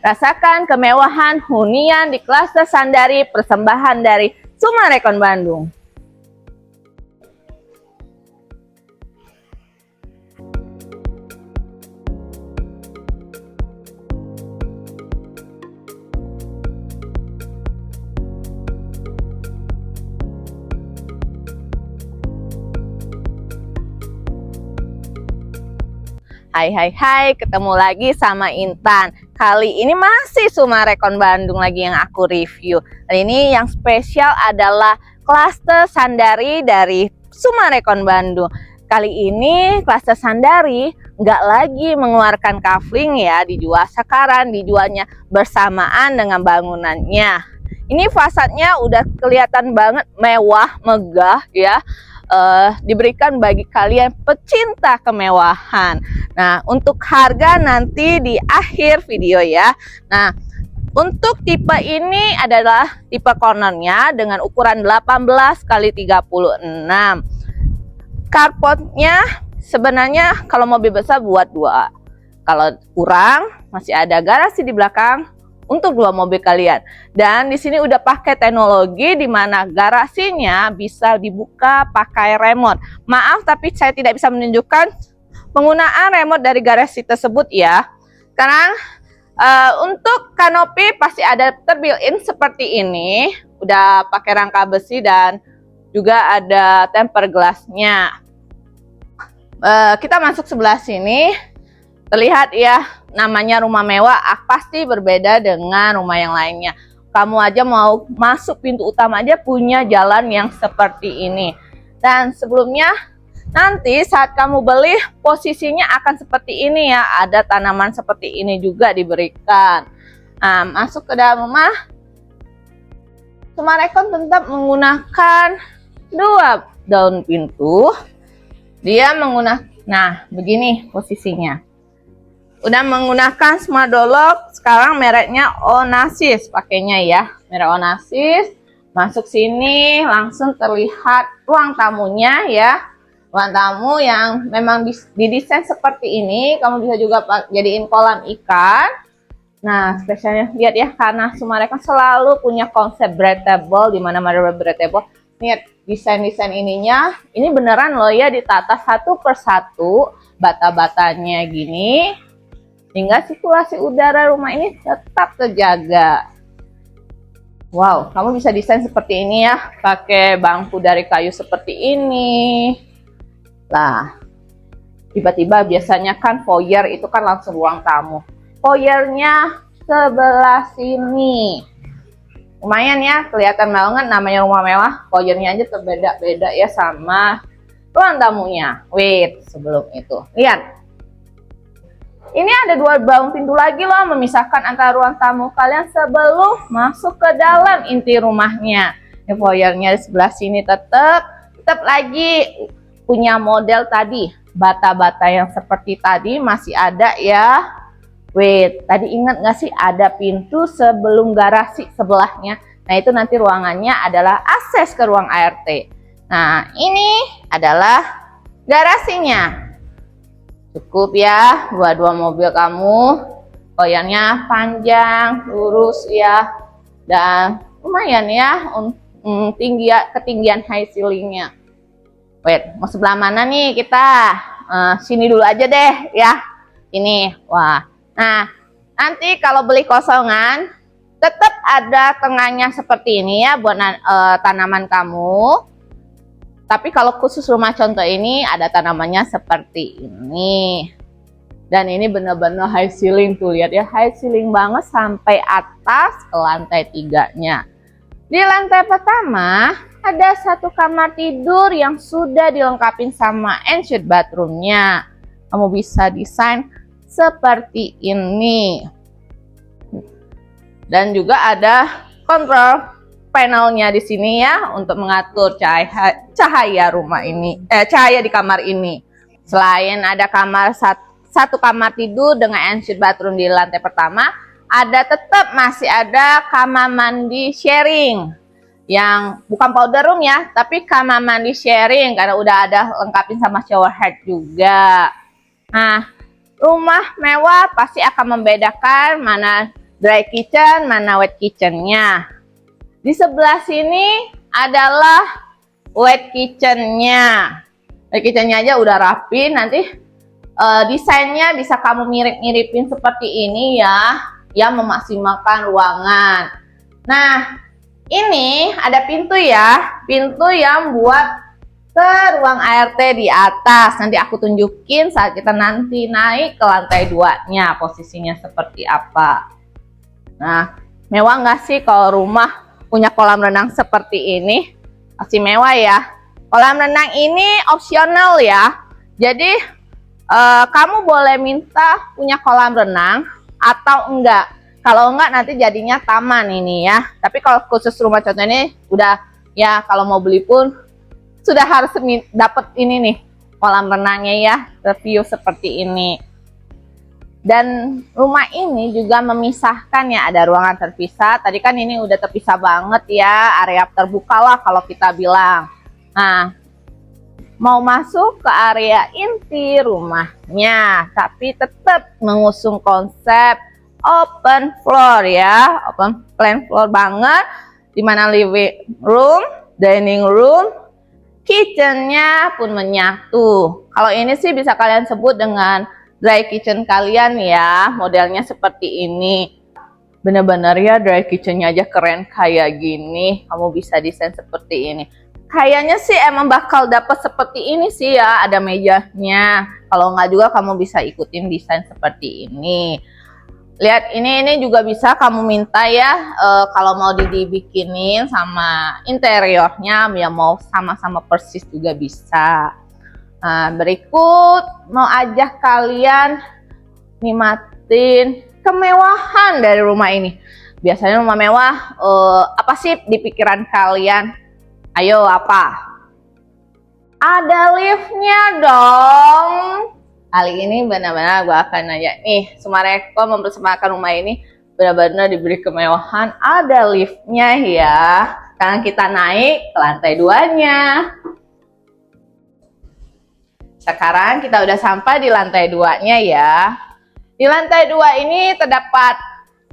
Rasakan kemewahan hunian di Klaster Sandari, persembahan dari Summarecon Bandung. Hai, ketemu lagi sama Intan. Kali ini masih Summarecon Bandung lagi yang aku review. Dan ini yang spesial adalah Klaster Sandari dari Summarecon Bandung. Kali ini Klaster Sandari nggak lagi mengeluarkan kafling ya, dijual sekarang, dijualnya bersamaan dengan bangunannya. Ini fasadnya udah kelihatan banget mewah, megah ya. Diberikan bagi kalian pecinta kemewahan. Nah, untuk harga nanti di akhir video ya. Nah, untuk tipe ini adalah tipe cornernya dengan ukuran 18 x 36. Carportnya sebenarnya kalau mobil besar buat 2. Kalau kurang masih ada garasi di belakang untuk 2 mobil kalian. Dan di sini udah pakai teknologi di mana garasinya bisa dibuka pakai remote. Maaf tapi saya tidak bisa menunjukkan penggunaan remote dari garasi tersebut ya. Sekarang untuk kanopi pasti ada terbuilt-in seperti ini. Udah pakai rangka besi dan juga ada tempered glassnya. Kita masuk sebelah sini. Terlihat ya, namanya rumah mewah pasti berbeda dengan rumah yang lainnya. Kamu aja mau masuk pintu utama aja punya jalan yang seperti ini. Dan sebelumnya nanti saat kamu beli posisinya akan seperti ini ya. Ada tanaman seperti ini juga diberikan. Nah, masuk ke dalam rumah. Summarecon tetap menggunakan 2 daun pintu. Dia menggunakan, nah begini posisinya. Udah menggunakan smart door lock, sekarang mereknya Onassis pakainya ya, merek Onassis. Masuk sini langsung terlihat ruang tamunya ya, ruang tamu yang memang didesain seperti ini. Kamu bisa juga jadiin kolam ikan. Nah, spesialnya lihat ya, karena Summarecon selalu punya konsep breathable, di mana breathable. Lihat desain ininya, ini beneran loh ya, ditata satu persatu bata-batanya gini. Hingga sirkulasi udara rumah ini tetap terjaga. Wow, kamu bisa desain seperti ini ya, pakai bangku dari kayu seperti ini. Lah, tiba-tiba biasanya kan foyer itu kan langsung ruang tamu. Foyernya sebelah sini. Lumayan ya, kelihatan banget namanya rumah mewah. Foyernya aja terbeda-beda ya sama ruang tamunya. Wait, sebelum itu, lihat. Ini ada 2 baung pintu lagi loh, memisahkan antara ruang tamu kalian sebelum masuk ke dalam inti rumahnya. Ini foyernya di sebelah sini tetap lagi punya model tadi. Bata-bata yang seperti tadi masih ada ya. Wait, tadi ingat nggak sih ada pintu sebelum garasi sebelahnya? Nah itu nanti ruangannya adalah akses ke ruang ART. Nah ini adalah garasinya. Cukup ya buat 2 mobil kamu. Koyannya panjang, lurus ya. Dan lumayan ya ketinggian high ceilingnya. Wait, mau sebelah mana nih kita? Sini dulu aja deh ya. Ini, wah. Nah, nanti kalau beli kosongan tetap ada tengahnya seperti ini ya buat tanaman kamu. Tapi kalau khusus rumah contoh ini ada tanamannya seperti ini. Dan ini benar-benar high ceiling tuh, lihat ya, high ceiling banget sampai atas ke lantai 3-nya. Di lantai pertama ada 1 kamar tidur yang sudah dilengkapi sama ensuite bathroomnya. Kamu bisa desain seperti ini. Dan juga ada kontrol panelnya di sini ya untuk mengatur cahaya rumah ini, cahaya di kamar ini. Selain ada satu kamar tidur dengan ensuite bathroom di lantai pertama, masih ada kamar mandi sharing yang bukan powder room ya, tapi kamar mandi sharing karena udah ada lengkapin sama shower head juga. Nah, rumah mewah pasti akan membedakan mana dry kitchen, mana wet kitchennya. Di sebelah sini adalah wet kitchennya. Wet kitchennya aja udah rapi. Nanti desainnya bisa kamu mirip-miripin seperti ini ya, yang memaksimalkan ruangan. Nah, ini ada pintu ya, pintu yang buat ke ruang ART di atas. Nanti aku tunjukin saat kita nanti naik ke lantai 2-nya, posisinya seperti apa. Nah, mewah nggak sih kalau rumah punya kolam renang seperti ini? Masih mewah ya. Kolam renang ini opsional ya. Jadi kamu boleh minta punya kolam renang atau enggak. Kalau enggak nanti jadinya taman ini ya. Tapi kalau khusus rumah contoh ini udah ya, kalau mau beli pun sudah harus dapat ini nih, kolam renangnya ya, review seperti ini. Dan rumah ini juga memisahkan ya, ada ruangan terpisah. Tadi kan ini udah terpisah banget ya, area terbuka lah kalau kita bilang. Nah, mau masuk ke area inti rumahnya, tapi tetap mengusung konsep open floor ya, open plan floor banget, dimana living room, dining room, kitchennya pun menyatu. Kalau ini sih bisa kalian sebut dengan dry kitchen kalian ya, modelnya seperti ini. Bener-bener ya, dry kitchennya aja keren kayak gini, kamu bisa desain seperti ini. Kayaknya sih emang bakal dapet seperti ini sih ya, ada mejanya. Kalau nggak juga kamu bisa ikutin desain seperti ini. Lihat, ini juga bisa kamu minta ya, kalau mau dibikinin sama interiornya, ya mau sama-sama persis juga bisa. Nah, berikut mau ajak kalian nikmatin kemewahan dari rumah ini. Biasanya rumah mewah, apa sih di pikiran kalian? Ayo, apa? Ada liftnya dong. Kali ini benar-benar gue akan nanya nih, Sumarekon mempersembahkan rumah ini benar-benar diberi kemewahan. Ada liftnya ya. Sekarang kita naik ke lantai 2-nya. Sekarang kita udah sampai di lantai 2-nya ya. Di lantai 2 ini terdapat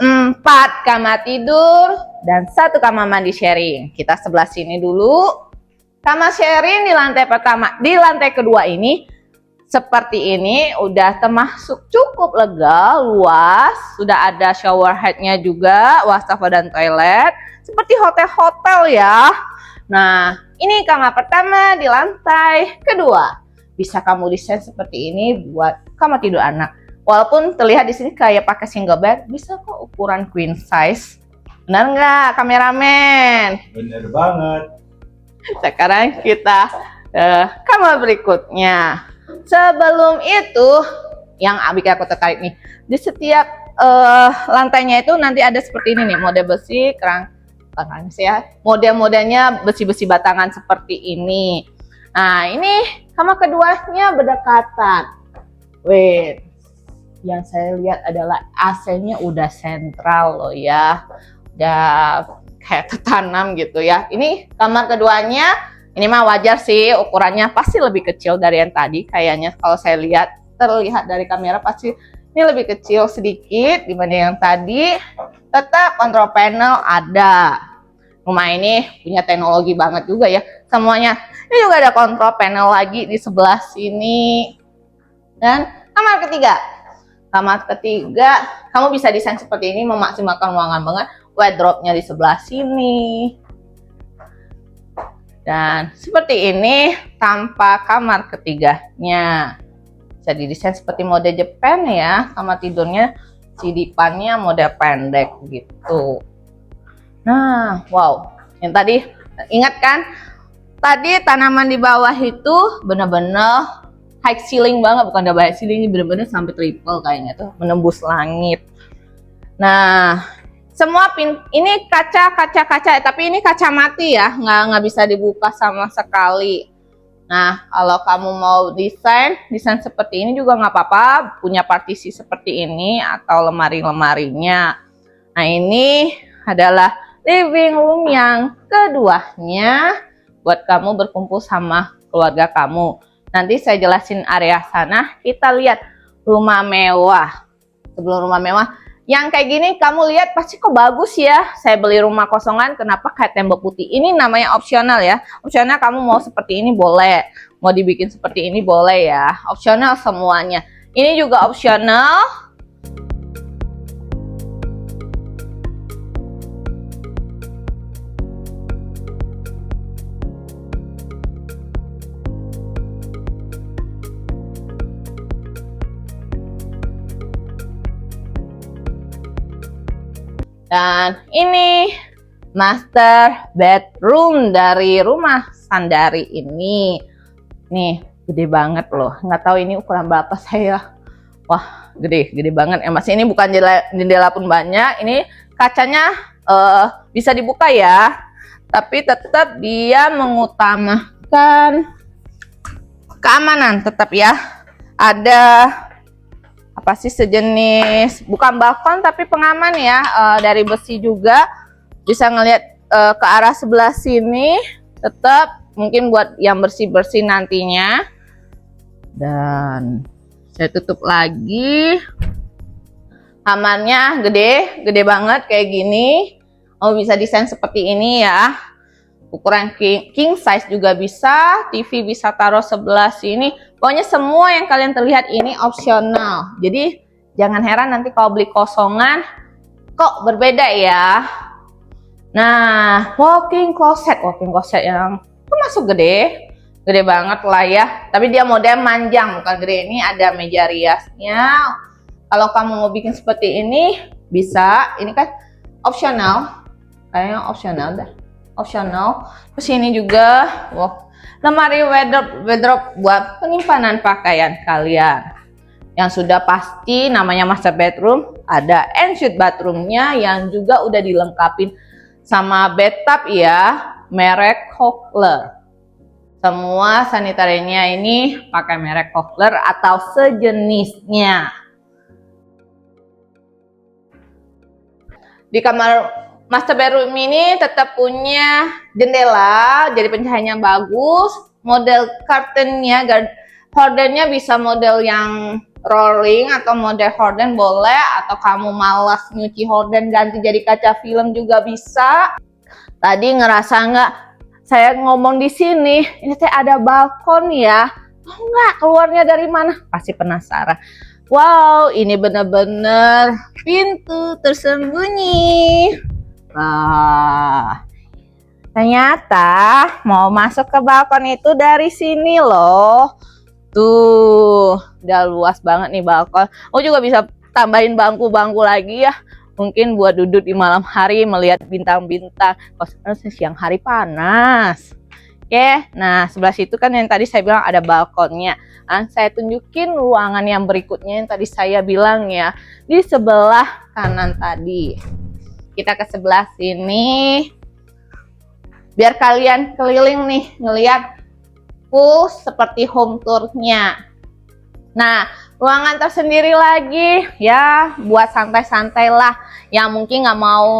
4 kamar tidur dan 1 kamar mandi sharing. Kita sebelah sini dulu. Kamar sharing di lantai pertama, di lantai kedua ini seperti ini, udah termasuk cukup lega, luas. Sudah ada shower headnya juga, wastafel dan toilet. Seperti hotel-hotel ya. Nah, ini kamar pertama di lantai kedua. Bisa kamu desain seperti ini buat kamar tidur anak. Walaupun terlihat di sini kayak pakai single bed, bisa kok ukuran queen size. Benar nggak, kameramen? Bener banget. Sekarang kita kamar berikutnya. Sebelum itu, yang bikin aku tertarik nih, di setiap lantainya itu nanti ada seperti ini nih, model besi, kerang ya. Model-modelnya besi-besi batangan seperti ini. Nah, ini kamar keduanya berdekatan. Wait, yang saya lihat adalah AC-nya udah sentral loh ya. Udah kayak tertanam gitu ya. Ini kamar keduanya, ini mah wajar sih, ukurannya pasti lebih kecil dari yang tadi. Kayaknya kalau saya lihat, terlihat dari kamera pasti ini lebih kecil sedikit dibanding yang tadi. Tetap control panel ada. Rumah ini punya teknologi banget juga ya semuanya. Ini juga ada control panel lagi di sebelah sini. Dan kamar ketiga. Kamar ketiga, kamu bisa desain seperti ini, memaksimalkan ruangan banget. Wardrobe-nya di sebelah sini. Dan seperti ini tanpa kamar ketiganya. Bisa didesain seperti mode Jepang ya. Kamar tidurnya si dipannya model pendek gitu. Nah, wow. Yang tadi, ingat kan? Tadi tanaman di bawah itu benar-benar high ceiling banget. Bukan double high ceiling, ini benar-benar sampai triple kayaknya tuh. Menembus langit. Nah, semua ini kaca, tapi ini kaca mati ya. Nggak bisa dibuka sama sekali. Nah, kalau kamu mau desain seperti ini juga nggak apa-apa. Punya partisi seperti ini atau lemari-lemarinya. Nah, ini adalah living room yang keduanya buat kamu berkumpul sama keluarga kamu. Nanti saya jelasin area sana. Kita lihat rumah mewah. Sebelum rumah mewah, Yang kayak gini kamu lihat pasti kok bagus ya. Saya beli rumah kosongan, kenapa kayak tembok putih? Ini namanya opsional ya. Opsional, kamu mau seperti ini boleh, mau dibikin seperti ini boleh ya. Opsional semuanya. Ini juga opsional. Dan ini master bedroom dari rumah Sandari ini. Nih, gede banget loh. Nggak tahu ini ukuran berapa saya. Wah, gede banget. Mas, ini bukan jendela pun banyak. Ini kacanya bisa dibuka ya. Tapi tetap dia mengutamakan keamanan tetap ya. Ada apa sih sejenis, bukan balkon tapi pengaman ya, dari besi juga, bisa ngelihat ke arah sebelah sini, tetap mungkin buat yang bersih-bersih nantinya. Dan saya tutup lagi. Kamarnya gede banget kayak gini. Oh, bisa desain seperti ini ya. Ukuran king size juga bisa, TV bisa taruh sebelah sini. Pokoknya semua yang kalian terlihat ini opsional. Jadi jangan heran nanti kalau beli kosongan kok berbeda ya. Nah, walking closet yang masuk gede banget lah ya. Tapi dia model manjang, bukan gede. Ini ada meja riasnya. Kalau kamu mau bikin seperti ini bisa. Ini kan opsional, kayaknya opsional dah. Opsional. Terus ini juga, lemari wardrobe buat penyimpanan pakaian kalian. Yang sudah pasti namanya master bedroom, ada ensuite bathroomnya yang juga udah dilengkapin sama bathtub ya, merek Kohler. Semua sanitarinya ini pakai merek Kohler atau sejenisnya. Di kamar master bedroom ini tetap punya jendela, jadi pencahayaannya bagus. Model curtainnya, hordennya bisa model yang rolling atau model horden boleh, atau kamu malas nyuci horden ganti jadi kaca film juga bisa. Tadi ngerasa nggak saya ngomong di sini, ini teh ada balkon ya? Oh nggak, keluarnya dari mana? Pasti penasaran. Wow, ini bener-bener pintu tersembunyi. Nah, ternyata mau masuk ke balkon itu dari sini loh. Tuh, udah luas banget nih balkon. Oh, juga bisa tambahin bangku-bangku lagi ya. Mungkin buat duduk di malam hari melihat bintang-bintang. Kalau siang hari panas. Oke, nah sebelah situ kan yang tadi saya bilang ada balkonnya. Saya tunjukin ruangan yang berikutnya yang tadi saya bilang ya. Di sebelah kanan tadi. Kita ke sebelah sini. Biar kalian keliling nih, ngeliat full seperti home tour-nya. Nah, ruangan tersendiri lagi ya, buat santai-santai lah. Yang mungkin nggak mau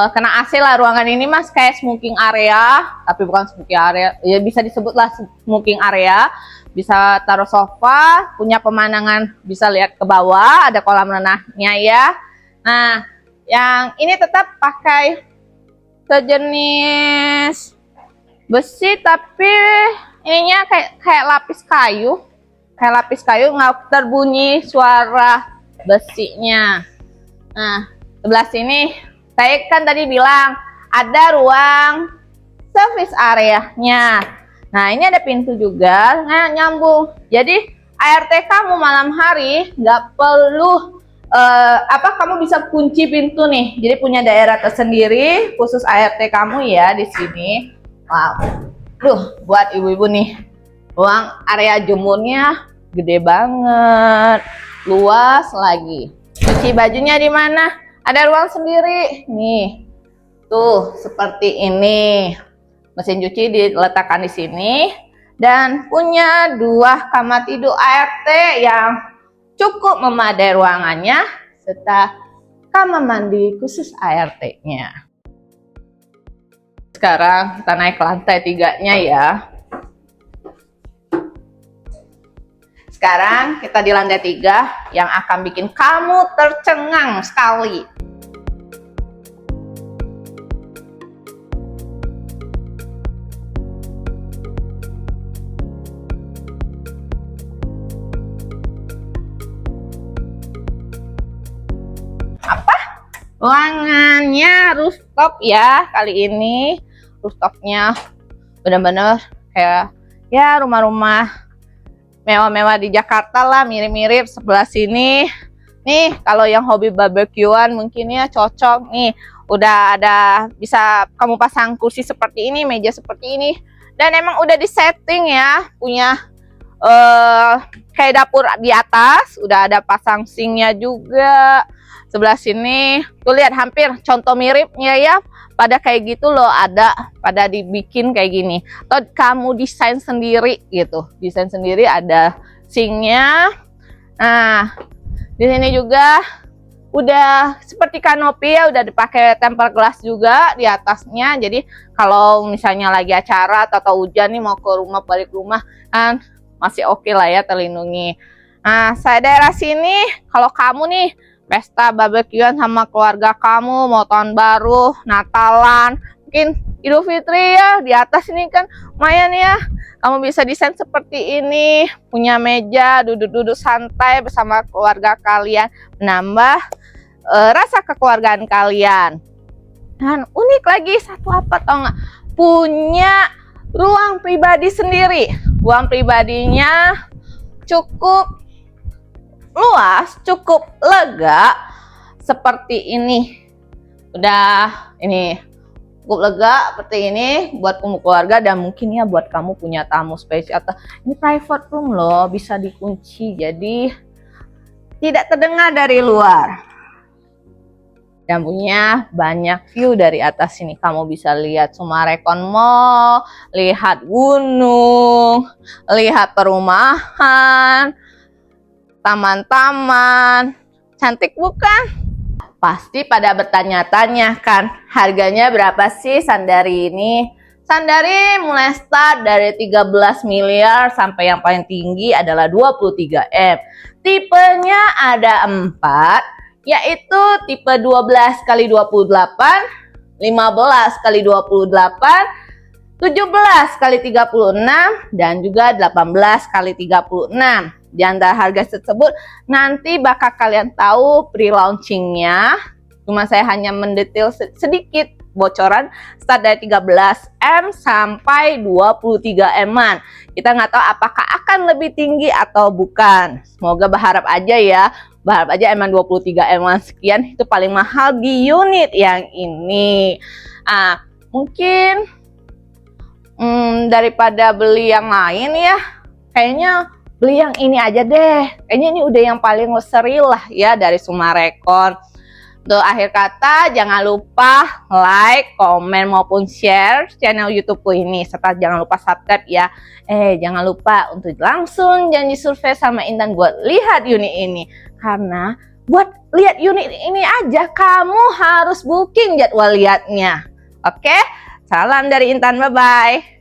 kena AC lah ruangan ini mas, kayak smoking area, tapi bukan smoking area, ya bisa disebutlah smoking area. Bisa taruh sofa, punya pemandangan, bisa lihat ke bawah, ada kolam renangnya ya. Nah, yang ini tetap pakai sejenis besi, tapi ininya kayak lapis kayu, nggak terbunyi suara besinya. Nah, sebelah sini saya kan tadi bilang ada ruang service area-nya. Nah, ini ada pintu juga, nyambung. Jadi ART kamu malam hari nggak perlu kamu bisa kunci pintu nih. Jadi punya daerah tersendiri khusus ART kamu ya di sini. Wow. Buat ibu-ibu nih. Ruang area jemurnya gede banget. Luas lagi. Cuci bajunya di mana? Ada ruang sendiri. Nih. Tuh, seperti ini. Mesin cuci diletakkan di sini dan punya 2 kamar tidur ART yang cukup memadai ruangannya, serta kamar mandi khusus ART-nya. Sekarang kita naik ke lantai 3-nya ya. Sekarang kita di lantai 3 yang akan bikin kamu tercengang sekali. Apa? Ruangannya rooftop ya. Kali ini rooftopnya benar-benar kayak ya rumah-rumah mewah-mewah di Jakarta lah, mirip-mirip. Sebelah sini nih, kalau yang hobi barbekyuan mungkin ya cocok nih. Udah ada, bisa kamu pasang kursi seperti ini, meja seperti ini, dan emang udah disetting ya, punya kayak dapur di atas, udah ada pasang sinknya juga. Sebelah sini tuh lihat, hampir contoh miripnya ya, pada kayak gitu loh, ada pada dibikin kayak gini, atau kamu desain sendiri gitu, desain sendiri, ada sinknya. Nah di sini juga udah seperti kanopi ya, udah dipakai tempered glass juga di atasnya, jadi kalau misalnya lagi acara atau hujan nih, mau ke rumah, balik rumah kan masih oke lah ya, terlindungi. Nah saya daerah sini, kalau kamu nih pesta barbekyuan sama keluarga kamu, mau tahun baru, Natalan, mungkin Idul Fitri ya, di atas ini kan lumayan ya, kamu bisa desain seperti ini, punya meja, duduk-duduk santai bersama keluarga kalian, menambah rasa kekeluargaan kalian. Dan unik lagi satu apa tau nggak? Punya ruang pribadi sendiri. Ruang pribadinya cukup luas, cukup lega seperti ini. Udah ini cukup lega seperti ini buat kamu keluarga, dan mungkin ya buat kamu punya tamu spesial. Ini private room loh, bisa dikunci jadi tidak terdengar dari luar. Dan punya banyak view dari atas sini. Kamu bisa lihat Summarecon Mall, lihat gunung, lihat perumahan, taman-taman. Cantik bukan? Pasti pada bertanya-tanya kan, harganya berapa sih Sandari ini? Sandari mulai start dari 13 miliar sampai yang paling tinggi adalah 23 M. Tipenya ada 4, yaitu tipe 12 x 28, 15 x 28, 17 x 36, dan juga 18 x 36. Di antara harga tersebut nanti bakal kalian tahu pre-launchingnya. Cuma saya hanya mendetail sedikit bocoran, start dari 13 M sampai 23 M-an. Kita nggak tahu apakah akan lebih tinggi atau bukan. Semoga berharap aja ya. Berharap aja emang 23 M-an sekian itu paling mahal di unit yang ini. Mungkin daripada beli yang lain ya, kayaknya beli yang ini aja deh. Kayaknya ini udah yang paling luxury lah ya dari Summarecon. Untuk akhir kata, jangan lupa like, komen, maupun share channel YouTubeku ini. Serta jangan lupa subscribe ya. Jangan lupa untuk langsung janji survei sama Intan buat lihat unit ini. Karena buat lihat unit ini aja, kamu harus booking jadwal lihatnya. Oke? Salam dari Intan, bye-bye.